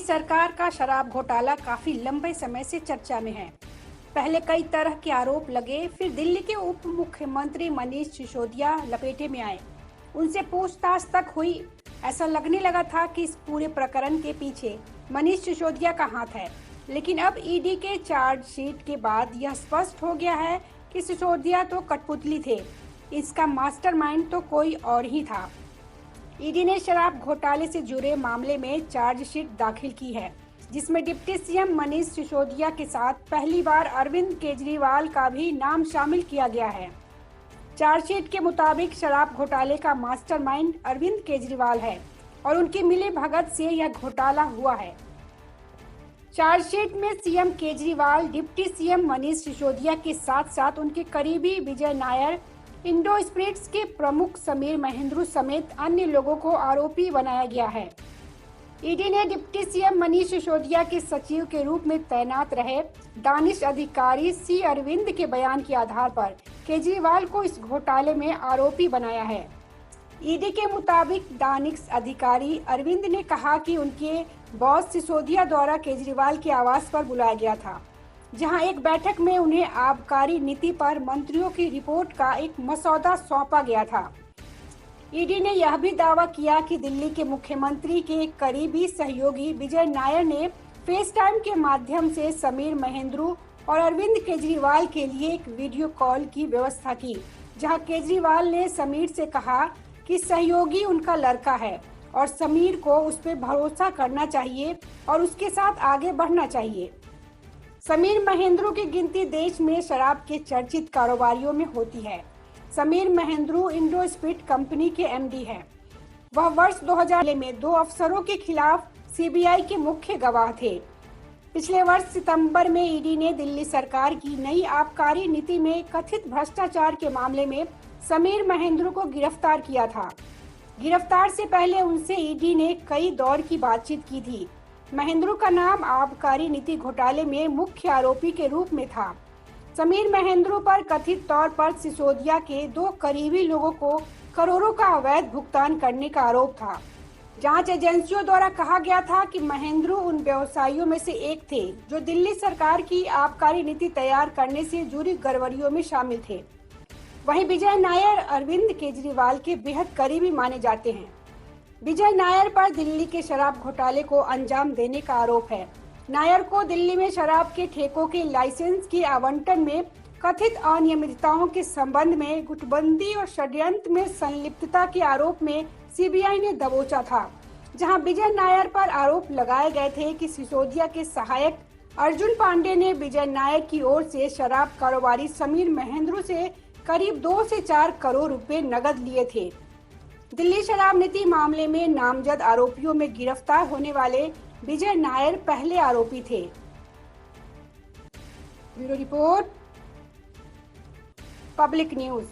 सरकार का शराब घोटाला काफी लंबे समय से चर्चा में है। पहले कई तरह के आरोप लगे, फिर दिल्ली के उप मुख्यमंत्री मनीष सिसोदिया लपेटे में आए। उनसे पूछताछ तक हुई। ऐसा लगने लगा था कि इस पूरे प्रकरण के पीछे मनीष सिसोदिया का हाथ है, लेकिन अब ईडी के चार्जशीट के बाद यह स्पष्ट हो गया है कि सिसोदिया तो कठपुतली थे, इसका मास्टरमाइंड तो कोई और ही था। ईडी ने शराब घोटाले से जुड़े मामले में चार्जशीट दाखिल की है, जिसमें डिप्टी सीएम मनीष सिसोदिया के साथ पहली बार अरविंद केजरीवाल का भी नाम शामिल किया गया है। चार्जशीट के मुताबिक शराब घोटाले का मास्टरमाइंड अरविंद केजरीवाल है और उनकी मिलीभगत से यह घोटाला हुआ है। चार्जशीट में CM Kejriwal, deputy CM Manish Sisodia के साथ साथ उनके करीबी विजय नायर, इंडो स्पिरिट्स के प्रमुख समीर महेंद्रू समेत अन्य लोगों को आरोपी बनाया गया है। ईडी ने डिप्टी सीएम मनीष सिसोदिया के सचिव के रूप में तैनात रहे दानिश अधिकारी सी अरविंद के बयान के आधार पर केजरीवाल को इस घोटाले में आरोपी बनाया है। ईडी के मुताबिक दानिश अधिकारी अरविंद ने कहा कि उनके बॉस सिसोदिया द्वारा केजरीवाल के आवास पर बुलाया गया था, जहां एक बैठक में उन्हें आबकारी नीति पर मंत्रियों की रिपोर्ट का एक मसौदा सौंपा गया था। ईडी ने यह भी दावा किया कि दिल्ली के मुख्यमंत्री के एक करीबी सहयोगी विजय नायर ने फेस टाइम के माध्यम से समीर महेंद्रू और अरविंद केजरीवाल के लिए एक वीडियो कॉल की व्यवस्था की, जहां केजरीवाल ने समीर से कहा कि सहयोगी उनका लड़का है और समीर को उस पर भरोसा करना चाहिए और उसके साथ आगे बढ़ना चाहिए। समीर महेंद्रू की गिनती देश में शराब के चर्चित कारोबारियों में होती है। Sameer Mahendru Indo spirit company के एमडी हैं। वह वर्ष 2000 में 2 अफसरों के खिलाफ सीबीआई के मुख्य गवाह थे। पिछले वर्ष सितंबर में ईडी ने दिल्ली सरकार की नई आबकारी नीति में कथित भ्रष्टाचार के मामले में समीर महेंद्रू को गिरफ्तार किया था। गिरफ्तार से पहले उनसे ईडी ने कई दौर की बातचीत की थी। महेंद्रू का नाम आबकारी नीति घोटाले में मुख्य आरोपी के रूप में था। समीर महेंद्रू पर कथित तौर पर सिसोदिया के 2 करीबी लोगों को करोड़ों का अवैध भुगतान करने का आरोप था। जांच एजेंसियों द्वारा कहा गया था कि महेंद्रू उन व्यवसायियों में से एक थे जो दिल्ली सरकार की आबकारी नीति तैयार करने से जुड़ी गड़बड़ियों में शामिल थे। वहीं विजय नायर अरविंद केजरीवाल के बेहद करीबी माने जाते हैं। विजय नायर पर दिल्ली के शराब घोटाले को अंजाम देने का आरोप है। नायर को दिल्ली में शराब के ठेकों के लाइसेंस के आवंटन में कथित अनियमितताओं के संबंध में गुटबंदी और षड्यंत्र में संलिप्तता के आरोप में सीबीआई ने दबोचा था, जहां विजय नायर पर आरोप लगाए गए थे कि सिसोदिया के सहायक अर्जुन पांडे ने विजय नायर की ओर से शराब कारोबारी समीर महेंद्रू से करीब 2 से 4 करोड़ रुपए नकद लिए थे। दिल्ली शराब नीति मामले में नामजद आरोपियों में गिरफ्तार होने वाले विजय नायर पहले आरोपी थे। Bureau report, public news.